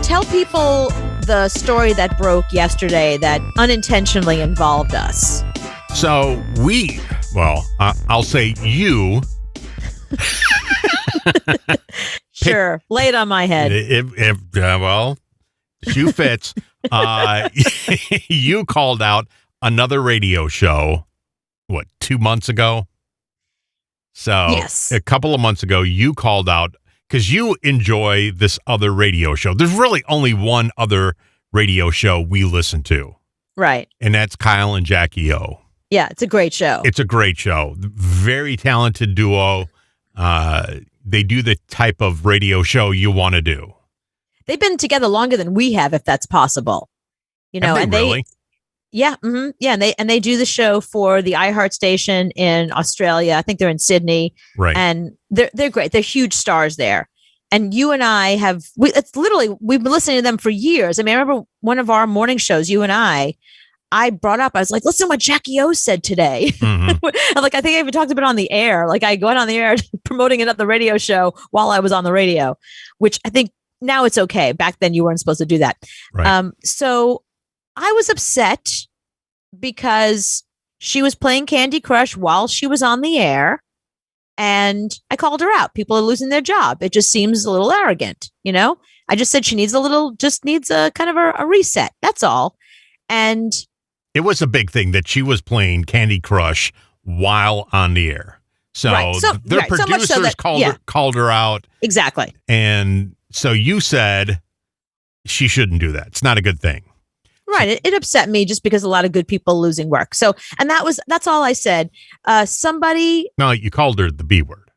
Tell people the story that broke yesterday that unintentionally involved us. So I'll say you. Sure, lay it on my head. Shoe fits. You called out another radio show, 2 months ago? So yes. A couple of months ago, you called out, because you enjoy this other radio show. There's really only one other radio show we listen to. Right. And that's Kyle and Jackie O. Yeah, it's a great show. It's a great show. Very talented duo. They do the type of radio show you want to do. They've been together longer than we have, if that's possible. Really? Yeah, mm-hmm, yeah, and they do the show for the iHeart station in Australia. I think they're in Sydney, right? And they're great. They're huge stars there. And you and I we've been listening to them for years. I mean, I remember one of our morning shows. You and I brought up. I was like, listen to what Jackie O said today. Mm-hmm. I think I even talked about it on the air. Like I went on the air promoting it at the radio show while I was on the radio, which I think now it's okay. Back then, you weren't supposed to do that. Right. So I was upset because she was playing Candy Crush while she was on the air, and I called her out. People are losing their job. It just seems a little arrogant, I just said she needs a kind of a reset. That's all. And it was a big thing that she was playing Candy Crush while on the air. So, their producers called her out. Exactly. And so you said she shouldn't do that. It's not a good thing. Right. It upset me just because a lot of good people losing work. So, and that's all I said. No, you called her the B word.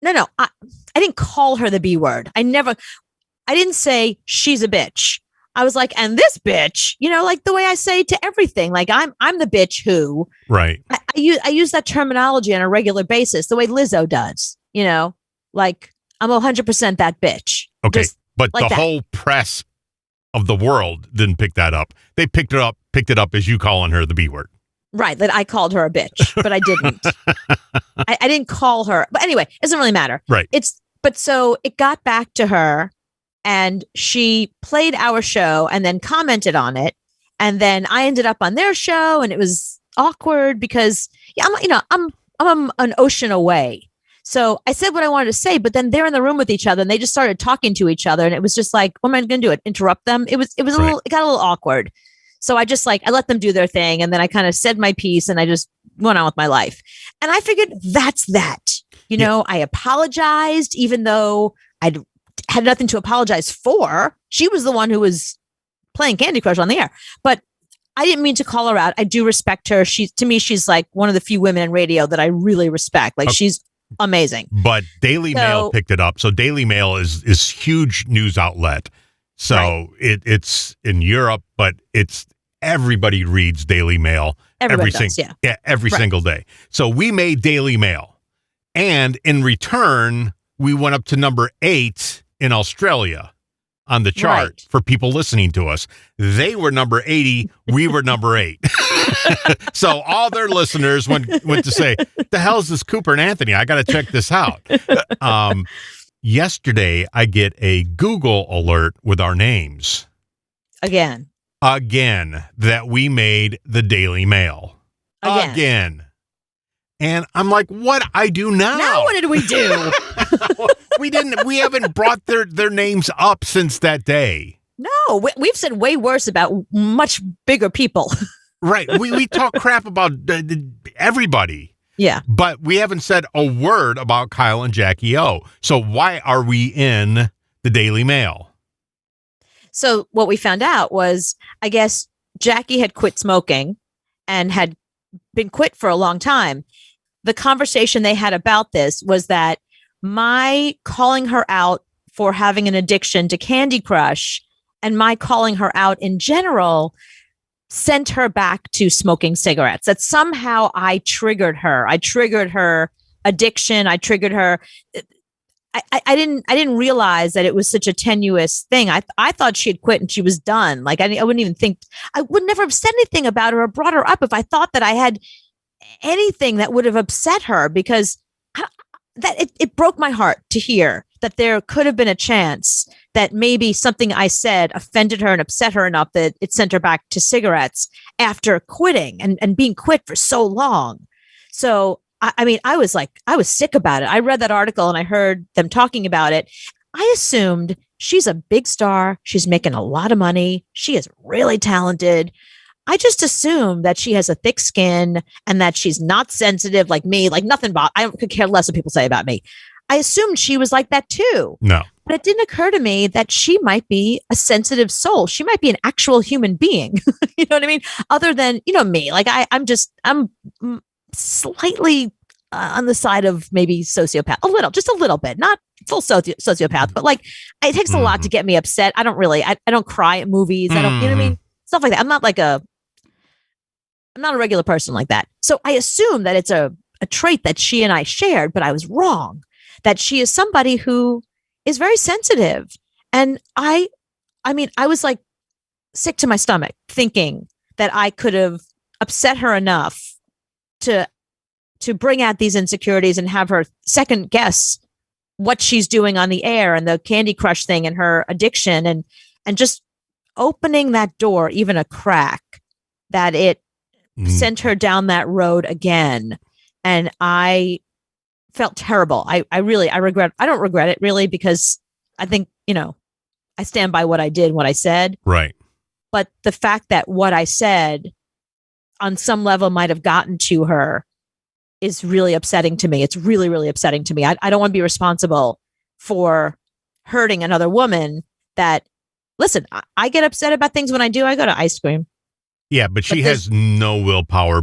No, I didn't call her the B word. I didn't say she's a bitch. I was like, and this bitch, like the way I say to everything, like I'm the bitch who, right. I use that terminology on a regular basis, the way Lizzo does, like I'm 100% that bitch. Okay. But like the whole press of the world didn't pick that up. They picked it up as you calling her the B word. Right. That I called her a bitch, but I didn't. I didn't call her. But anyway, it doesn't really matter. Right. But so it got back to her and she played our show and then commented on it. And then I ended up on their show and it was awkward because I'm an ocean away. So I said what I wanted to say, but then they're in the room with each other and they just started talking to each other. And it was just like, what am I going to do? Interrupt them? It was right. It got a little awkward. So I let them do their thing. And then I kind of said my piece and I just went on with my life. And I figured that's that, I apologized, even though I had nothing to apologize for. She was the one who was playing Candy Crush on the air, but I didn't mean to call her out. I do respect her. To me, she's like one of the few women in radio that I really respect. Like she's amazing. But Daily Mail picked it up. So Daily Mail is huge news outlet. So right. It's in Europe, but everybody reads Daily Mail every single day. So we made Daily Mail. And in return, we went up to number 8 in Australia on the chart for people listening to us. They were number 80. We were number 8. So all their listeners went to say, the hell is this Cooper and Anthony? I got to check this out. Yesterday, I get a Google alert with our names. Again, that we made the Daily Mail. Again. And I'm like, what I do now? Now what did we do? We haven't brought their names up since that day. No, we've said way worse about much bigger people. Right. We talk crap about everybody. Yeah. But we haven't said a word about Kyle and Jackie O. So why are we in the Daily Mail? So what we found out was, I guess Jackie had quit smoking and had been quit for a long time. The conversation they had about this was that my calling her out for having an addiction to Candy Crush and my calling her out in general sent her back to smoking cigarettes. That somehow I triggered her. I triggered her addiction. I triggered her. I didn't realize that it was such a tenuous thing. I thought she had quit and she was done. Like I wouldn't even think, I would never have said anything about her or brought her up if I thought that I had anything that would have upset her, because that it broke my heart to hear that there could have been a chance that maybe something I said offended her and upset her enough that it sent her back to cigarettes after quitting and being quit for so long. So, I mean, I was sick about it. I read that article and I heard them talking about it. I assumed she's a big star. She's making a lot of money. She is really talented. I just assume that she has a thick skin and that she's not sensitive like me, like nothing. I could care less what people say about me. I assumed she was like that too. No. But it didn't occur to me that she might be a sensitive soul. She might be an actual human being. You know what I mean? Other than, me, like I'm slightly on the side of maybe sociopath, just a little bit, not full sociopath, but like it takes a lot to get me upset. I don't cry at movies. I don't, you know what I mean? Stuff like that. I'm not a regular person like that. So I assume that it's a trait that she and I shared, but I was wrong, that she is somebody who is very sensitive. And I was like sick to my stomach thinking that I could have upset her enough to bring out these insecurities and have her second guess what she's doing on the air and the Candy Crush thing and her addiction and just opening that door even a crack, that it sent her down that road again. And I felt terrible. I don't regret it really, because I think, I stand by what I did, what I said. Right. But the fact that what I said on some level might have gotten to her is really upsetting to me. It's really, really upsetting to me. I don't want to be responsible for hurting another woman that, listen, I get upset about things when I go to ice cream. Yeah, but she has no willpower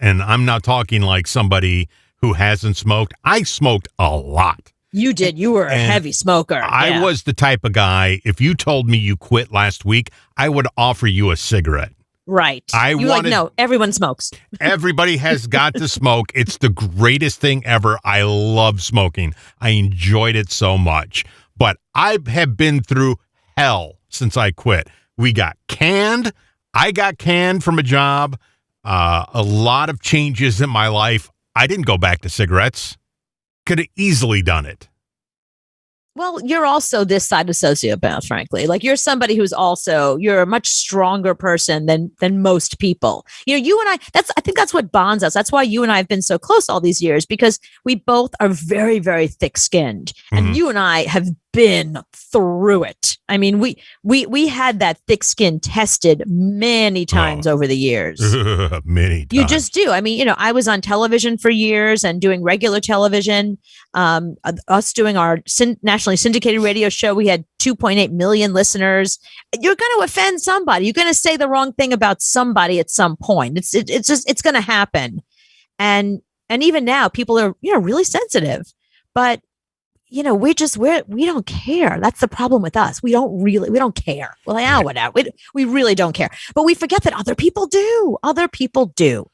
and I'm not talking like somebody who hasn't smoked. I smoked a lot. You did. You were a heavy smoker. I was the type of guy, if you told me you quit last week, I would offer you a cigarette. Right. No, everyone smokes. Everybody has got to smoke. It's the greatest thing ever. I love smoking. I enjoyed it so much. But I have been through hell since I quit. We got canned. I got canned from a job. A lot of changes in my life. I didn't go back to cigarettes. Could have easily done it. Well, you're also this side of sociopath, frankly. Like you're somebody you're a much stronger person than most people. You and I think that's what bonds us. That's why you and I have been so close all these years, because we both are very, very thick skinned. And you and I have been through it. I mean, we had that thick skin tested many times over the years. Many times. You just do. I mean, I was on television for years and doing regular television. Us doing our nationally syndicated radio show, we had 2.8 million listeners. You're going to offend somebody. You're going to say the wrong thing about somebody at some point. It's going to happen. And even now, people are really sensitive, but we don't care. That's the problem with us. We don't care. Well, whatever. We really don't care. But we forget that other people do. Other people do.